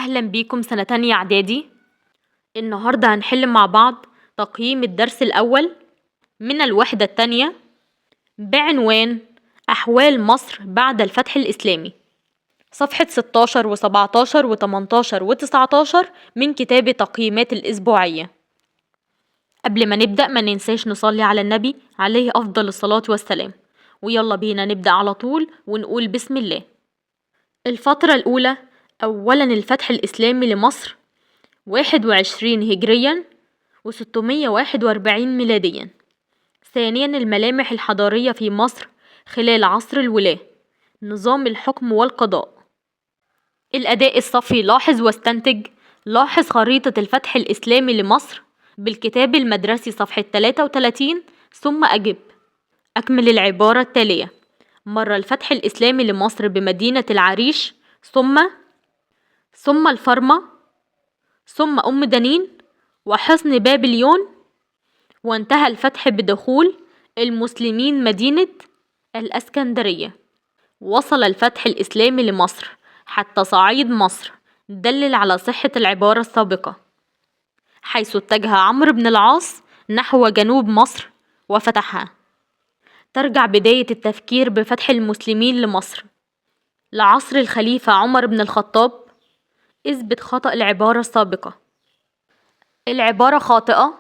أهلا بيكم سنة تانية إعدادي. النهاردة هنحل مع بعض تقييم الدرس الأول من الوحدة التانية بعنوان أحوال مصر بعد الفتح الإسلامي، صفحة 16 و17 و18 و19 من كتاب تقييمات الأسبوعية. قبل ما نبدأ ما ننساش نصلي على النبي عليه أفضل الصلاة والسلام، ويلا بينا نبدأ على طول ونقول بسم الله. الفترة الأولى، أولا الفتح الإسلامي لمصر 21 هجريا و641 ميلاديا. ثانيا الملامح الحضارية في مصر خلال عصر الولاة، نظام الحكم والقضاء. الأداء الصفي، لاحظ واستنتج. لاحظ خريطة الفتح الإسلامي لمصر بالكتاب المدرسي صفحة 33 ثم أجب. أكمل العبارة التالية: مر الفتح الإسلامي لمصر بمدينة العريش ثم الفرمة ثم أم دنين وحصن بابليون، وانتهى الفتح بدخول المسلمين مدينة الإسكندرية. وصل الفتح الإسلامي لمصر حتى صعيد مصر، دلل على صحة العبارة السابقة، حيث اتجه عمرو بن العاص نحو جنوب مصر وفتحها. ترجع بداية التفكير بفتح المسلمين لمصر لعصر الخليفة عمر بن الخطاب. اثبت خطأ العبارة السابقة. العبارة خاطئة.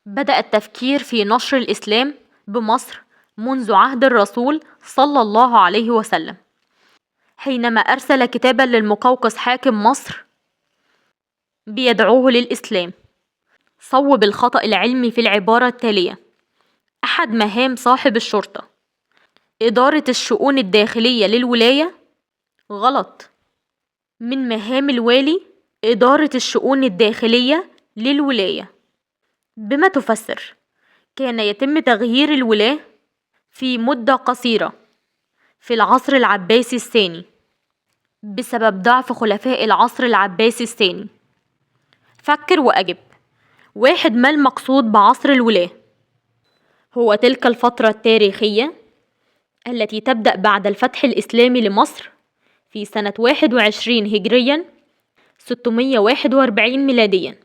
بدأ التفكير في نشر الإسلام بمصر منذ عهد الرسول صلى الله عليه وسلم، حينما أرسل كتابا للمقوقس حاكم مصر بيدعوه للإسلام. صوب الخطأ العلمي في العبارة التالية: أحد مهام صاحب الشرطة إدارة الشؤون الداخلية للولاية. غلط. من مهام الوالي إدارة الشؤون الداخلية للولاية. بما تفسر: كان يتم تغيير الولاة في مدة قصيرة في العصر العباسي الثاني بسبب ضعف خلفاء العصر العباسي الثاني. فكر وأجب. 1. ما المقصود بعصر الولاة؟ هو تلك الفترة التاريخية التي تبدأ بعد الفتح الإسلامي لمصر في سنة 21 هجريا 641 ميلاديا،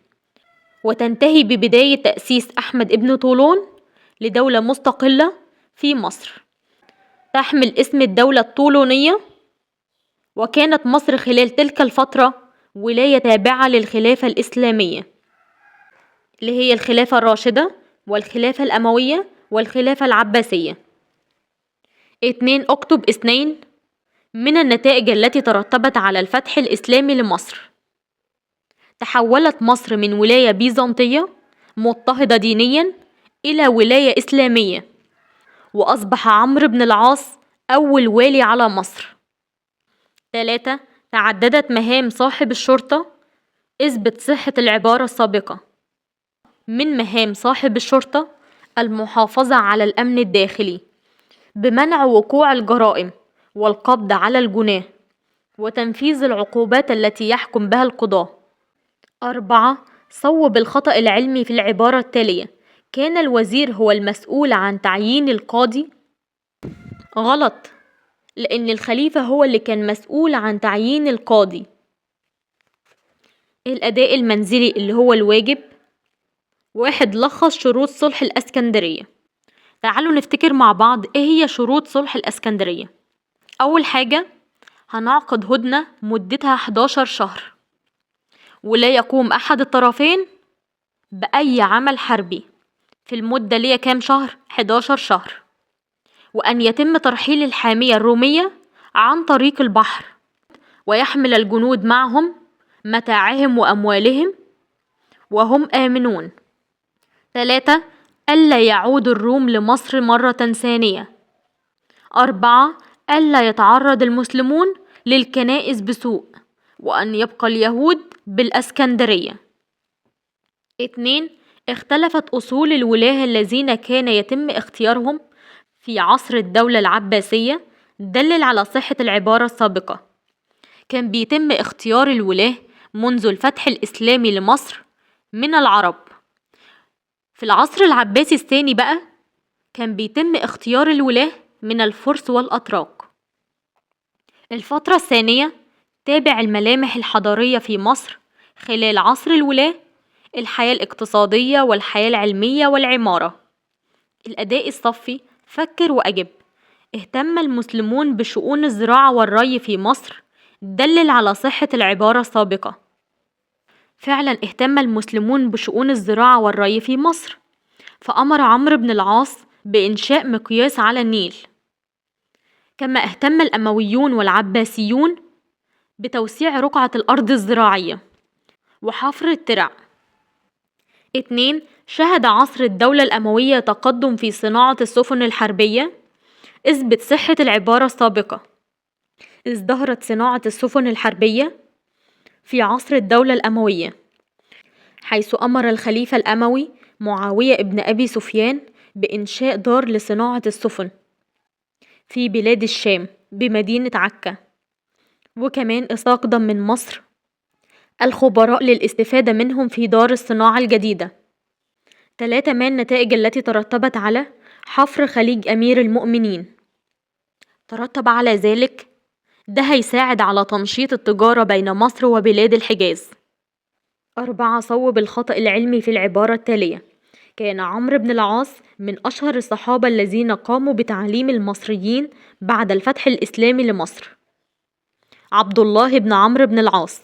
وتنتهي ببداية تأسيس أحمد ابن طولون لدولة مستقلة في مصر تحمل اسم الدولة الطولونية. وكانت مصر خلال تلك الفترة ولاية تابعة للخلافة الإسلامية، اللي هي الخلافة الراشدة والخلافة الأموية والخلافة العباسية. 2. اكتب 2 من النتائج التي ترتبت على الفتح الإسلامي لمصر. تحولت مصر من ولاية بيزنطية مضطهدة دينيا إلى ولاية إسلامية، وأصبح عمرو بن العاص أول والي على مصر. 3. تعددت مهام صاحب الشرطة. اثبت صحة العبارة السابقة. من مهام صاحب الشرطة المحافظة على الأمن الداخلي بمنع وقوع الجرائم والقبض على الجناه وتنفيذ العقوبات التي يحكم بها القضاة. 4. صوب الخطأ العلمي في العبارة التالية: كان الوزير هو المسؤول عن تعيين القاضي. غلط، لأن الخليفة هو اللي كان مسؤول عن تعيين القاضي. الأداء المنزلي اللي هو الواجب. 1. لخص شروط صلح الإسكندرية. تعالوا نفتكر مع بعض ايه هي شروط صلح الإسكندرية. أول حاجة، هنعقد هدنة مدتها 11 شهر، ولا يقوم أحد الطرفين بأي عمل حربي في المدة اللي هي كام شهر؟ 11 شهر. وأن يتم ترحيل الحامية الرومية عن طريق البحر، ويحمل الجنود معهم متاعهم وأموالهم وهم آمنون. 3. ألا يعود الروم لمصر مرة ثانية. 4. ألا يتعرض المسلمون للكنائس بسوء، وأن يبقى اليهود بالإسكندرية. 2. اختلفت أصول الولاة الذين كان يتم اختيارهم في عصر الدولة العباسية، دلل على صحة العبارة السابقة. كان بيتم اختيار الولاة منذ الفتح الإسلامي لمصر من العرب. في العصر العباسي الثاني بقى كان بيتم اختيار الولاة من الفرس والأتراك. الفترة الثانية تابع الملامح الحضارية في مصر خلال عصر الولاة، الحياة الاقتصادية والحياة العلمية والعمارة. الأداء الصفي، فكر وأجب. اهتم المسلمون بشؤون الزراعة والري في مصر، دلل على صحة العبارة السابقة. فعلا اهتم المسلمون بشؤون الزراعة والري في مصر، فأمر عمرو بن العاص بإنشاء مقياس على النيل. كما اهتم الأمويون والعباسيون بتوسيع رقعة الأرض الزراعية وحفر الترع. 2. شهد عصر الدولة الأموية تقدم في صناعة السفن الحربية. اثبت صحة العبارة السابقة. ازدهرت صناعة السفن الحربية في عصر الدولة الأموية، حيث أمر الخليفة الأموي معاوية ابن أبي سفيان بإنشاء دار لصناعة السفن في بلاد الشام بمدينة عكا، وكمان استقدم من مصر الخبراء للاستفادة منهم في دار الصناعة الجديدة. 3. ما النتائج التي ترتبت على حفر خليج أمير المؤمنين؟ ترتب على ذلك ده هيساعد على تنشيط التجارة بين مصر وبلاد الحجاز. 4. صوب الخطأ العلمي في العبارة التالية. كان عمرو بن العاص من أشهر الصحابة الذين قاموا بتعليم المصريين بعد الفتح الإسلامي لمصر. عبد الله بن عمرو بن العاص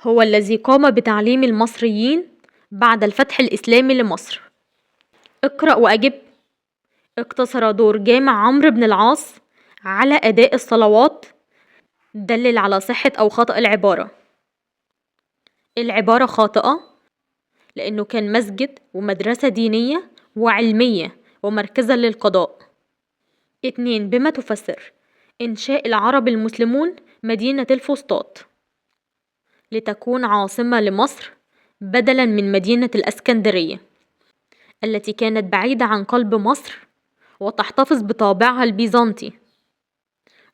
هو الذي قام بتعليم المصريين بعد الفتح الإسلامي لمصر. اقرأ وأجب. اقتصر دور جامع عمرو بن العاص على أداء الصلوات، دلل على صحة أو خطأ العبارة. العبارة خاطئة لأنه كان مسجد ومدرسة دينية وعلمية ومركزا للقضاء. 2. بما تفسر إنشاء العرب المسلمون مدينة الفسطاط لتكون عاصمة لمصر بدلا من مدينة الإسكندرية التي كانت بعيدة عن قلب مصر وتحتفظ بطابعها البيزنطي،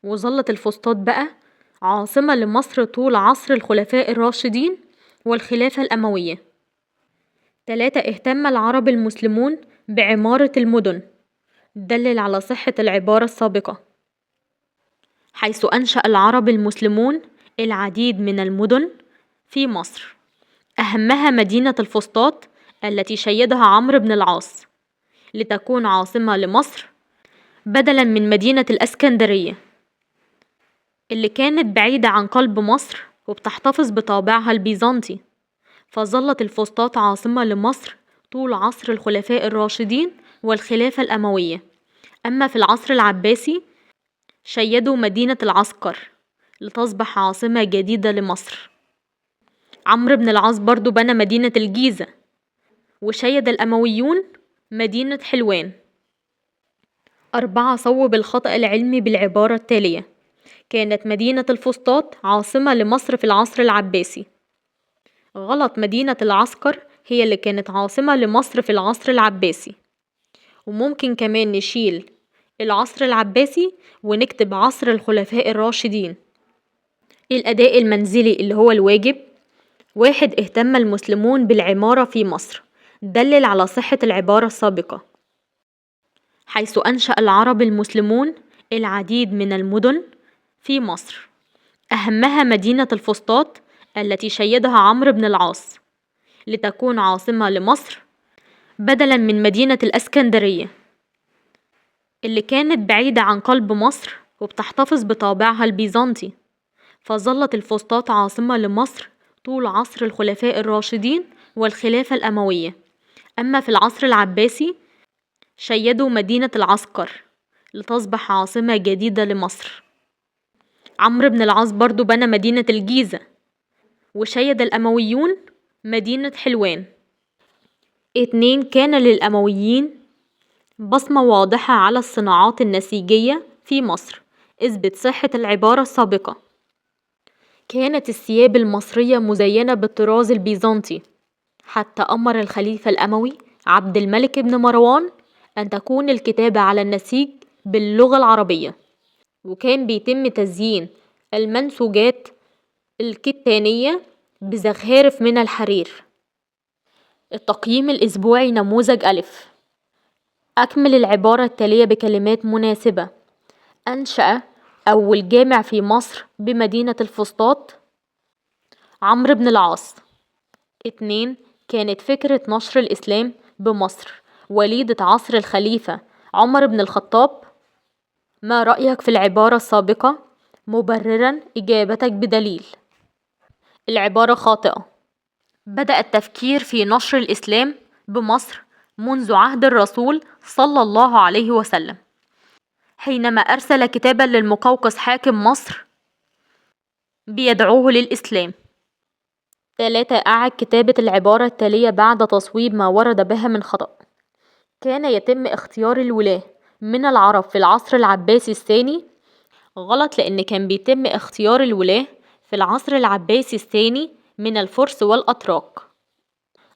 وظلت الفسطاط بقى عاصمة لمصر طول عصر الخلفاء الراشدين والخلافة الأموية. 3. اهتم العرب المسلمون بعمارة المدن، دلل على صحة العبارة السابقة، حيث أنشأ العرب المسلمون العديد من المدن في مصر، أهمها مدينة الفسطاط التي شيدها عمرو بن العاص لتكون عاصمة لمصر بدلا من مدينة الإسكندرية اللي كانت بعيدة عن قلب مصر وبتحتفظ بطابعها البيزنطي. فظلت الفسطاط عاصمة لمصر طول عصر الخلفاء الراشدين والخلافة الأموية. أما في العصر العباسي شيدوا مدينة العسكر لتصبح عاصمة جديدة لمصر. عمرو بن العاص برضو بنى مدينة الجيزة، وشيد الأمويون مدينة حلوان. 4. صوب الخطأ العلمي بالعبارة التالية. كانت مدينة الفسطاط عاصمة لمصر في العصر العباسي. غلط، مدينة العسكر هي اللي كانت عاصمة لمصر في العصر العباسي. وممكن كمان نشيل العصر العباسي ونكتب عصر الخلفاء الراشدين. الأداء المنزلي اللي هو الواجب. 1. اهتم المسلمون بالعمارة في مصر، دلل على صحة العبارة السابقة، حيث أنشأ العرب المسلمون العديد من المدن في مصر، أهمها مدينة الفسطاط التي شيدها عمرو بن العاص لتكون عاصمة لمصر بدلا من مدينة الإسكندرية اللي كانت بعيدة عن قلب مصر وبتحتفظ بطابعها البيزنطي. فظلت الفسطاط عاصمة لمصر طول عصر الخلفاء الراشدين والخلافة الأموية. أما في العصر العباسي شيدوا مدينة العسكر لتصبح عاصمة جديدة لمصر. عمرو بن العاص برضو بنى مدينة الجيزة، وشيد الأمويون مدينة حلوان. 2. كان للأمويين بصمة واضحة على الصناعات النسيجية في مصر. اثبت صحة العبارة السابقة. كانت الثياب المصرية مزينة بالطراز البيزنطي، حتى أمر الخليفة الأموي عبد الملك بن مروان أن تكون الكتابة على النسيج باللغة العربية، وكان بيتم تزيين المنسوجات الكتانية بزخارف من الحرير. التقييم الأسبوعي نموذج ألف. أكمل العبارة التالية بكلمات مناسبة. أنشأ أول جامع في مصر بمدينة الفسطاط؟ عمرو بن العاص. 2. كانت فكرة نشر الإسلام بمصر وليدة عصر الخليفة عمر بن الخطاب؟ ما رأيك في العبارة السابقة مبررا إجابتك بدليل؟ العبارة خاطئة. بدأ التفكير في نشر الإسلام بمصر منذ عهد الرسول صلى الله عليه وسلم، حينما أرسل كتابا للمقوقس حاكم مصر بيدعوه للإسلام. 3. أعد كتابة العبارة التالية بعد تصويب ما ورد بها من خطأ. كان يتم اختيار الولاة من العرب في العصر العباسي الثاني؟ غلط، لأن كان بيتم اختيار الولاة في العصر العباسي الثاني من الفرس والأتراك.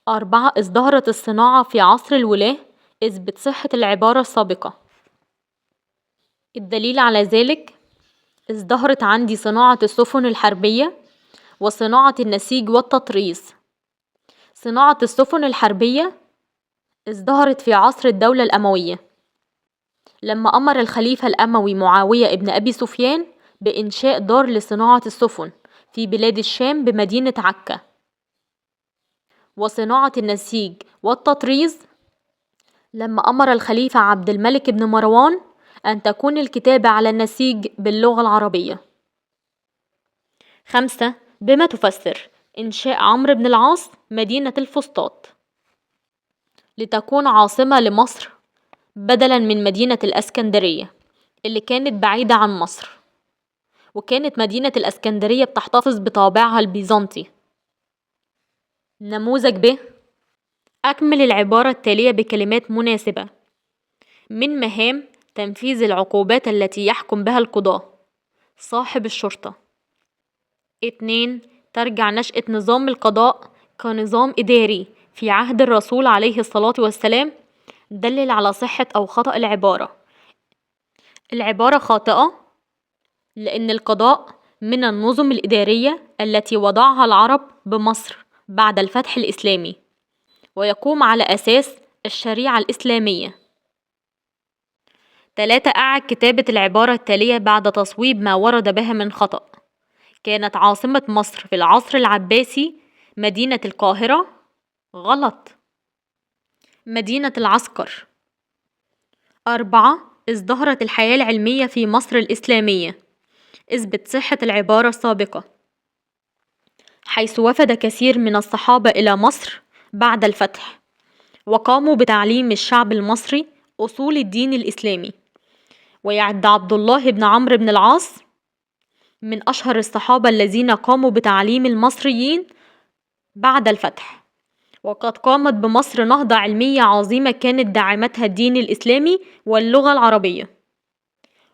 4. ازدهرت الصناعة في عصر الولاة؟ اثبت صحة العبارة السابقة. الدليل على ذلك: ازدهرت عندي صناعة السفن الحربية وصناعة النسيج والتطريز. صناعة السفن الحربية ازدهرت في عصر الدولة الأموية، لما أمر الخليفة الأموي معاوية ابن أبي سفيان بإنشاء دار لصناعة السفن في بلاد الشام بمدينة عكا. وصناعة النسيج والتطريز لما أمر الخليفة عبد الملك بن مروان أن تكون الكتابة على النسيج باللغة العربية. 5. بما تفسر إنشاء عمرو بن العاص مدينة الفسطاط لتكون عاصمة لمصر بدلاً من مدينة الإسكندرية اللي كانت بعيدة عن مصر، وكانت مدينة الإسكندرية بتحتفظ بطابعها البيزنطي؟ نموذج ب. أكمل العبارة التالية بكلمات مناسبة. من مهام تنفيذ العقوبات التي يحكم بها القضاة صاحب الشرطة. 2. ترجع نشأة نظام القضاء كنظام إداري في عهد الرسول عليه الصلاة والسلام؟ دلل على صحة أو خطأ العبارة. العبارة خاطئة، لأن القضاء من النظم الإدارية التي وضعها العرب بمصر بعد الفتح الإسلامي، ويقوم على أساس الشريعة الإسلامية. 3. أعد كتابة العبارة التالية بعد تصويب ما ورد بها من خطأ. كانت عاصمة مصر في العصر العباسي مدينة القاهرة؟ غلط، مدينة العسكر. 4. ازدهرت الحياة العلمية في مصر الإسلامية. اثبت صحة العبارة السابقة. حيث وفد كثير من الصحابة إلى مصر بعد الفتح وقاموا بتعليم الشعب المصري أصول الدين الإسلامي. ويعد عبد الله بن عمرو بن العاص من أشهر الصحابة الذين قاموا بتعليم المصريين بعد الفتح، وقد قامت بمصر نهضة علمية عظيمة كانت دعمتها الدين الإسلامي واللغة العربية،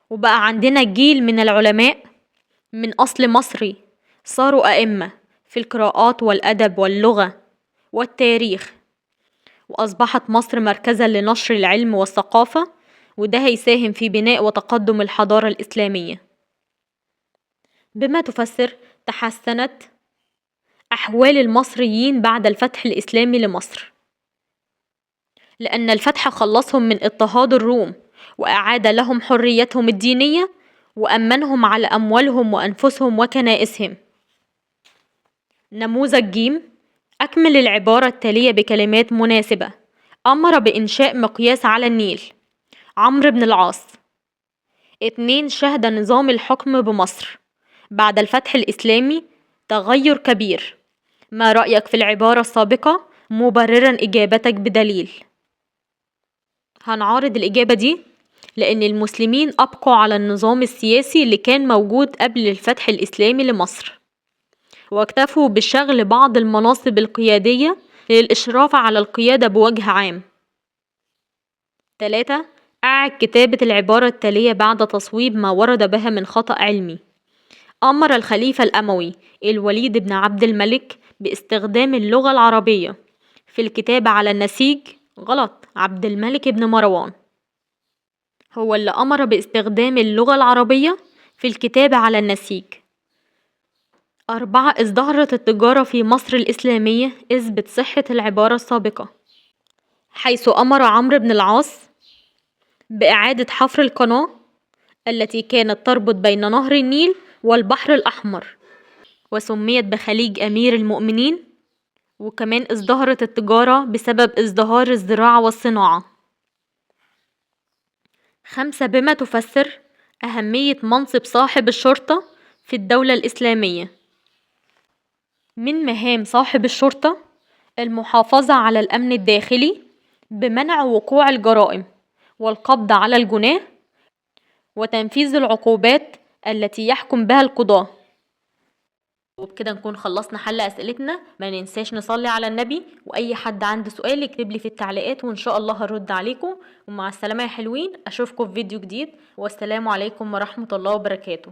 وبقى عندنا جيل من العلماء من أصل مصري صاروا أئمة في القراءات والأدب واللغة والتاريخ، وأصبحت مصر مركزا لنشر العلم والثقافة، وده هيساهم في بناء وتقدم الحضارة الإسلامية. بما تفسر تحسنت أحوال المصريين بعد الفتح الإسلامي لمصر؟ لأن الفتح خلصهم من اضطهاد الروم وأعاد لهم حريتهم الدينية وأمنهم على أموالهم وأنفسهم وكنائسهم. نموذج ج. أكمل العبارة التالية بكلمات مناسبة. أمر بإنشاء مقياس على النيل. عمرو بن العاص. 2. شهد نظام الحكم بمصر بعد الفتح الإسلامي تغير كبير. ما رأيك في العبارة السابقة مبررا إجابتك بدليل؟ هنعارض الإجابة دي لأن المسلمين أبقوا على النظام السياسي اللي كان موجود قبل الفتح الإسلامي لمصر، واكتفوا بشغل بعض المناصب القيادية للإشراف على القيادة بوجه عام. 3. أعد كتابة العبارة التالية بعد تصويب ما ورد بها من خطأ علمي. أمر الخليفة الأموي الوليد بن عبد الملك باستخدام اللغة العربية في الكتابة على النسيج؟ غلط، عبد الملك بن مروان هو اللي أمر باستخدام اللغة العربية في الكتابة على النسيج. 4. ازدهرت التجارة في مصر الإسلامية. اثبت صحة العبارة السابقة. حيث أمر عمرو بن العاص بإعادة حفر القناة التي كانت تربط بين نهر النيل والبحر الأحمر، وسميت بخليج أمير المؤمنين. وكمان ازدهرت التجارة بسبب ازدهار الزراعة والصناعة. 5. بما تفسر أهمية منصب صاحب الشرطة في الدولة الإسلامية؟ من مهام صاحب الشرطة المحافظة على الأمن الداخلي بمنع وقوع الجرائم والقبض على الجناه وتنفيذ العقوبات التي يحكم بها القضاة. وبكده نكون خلصنا حل أسئلتنا. ما ننساش نصلي على النبي، وأي حد عنده سؤال يكتب لي في التعليقات وإن شاء الله هرد عليكم. ومع السلامة يا حلوين، أشوفكم في فيديو جديد، والسلام عليكم ورحمة الله وبركاته.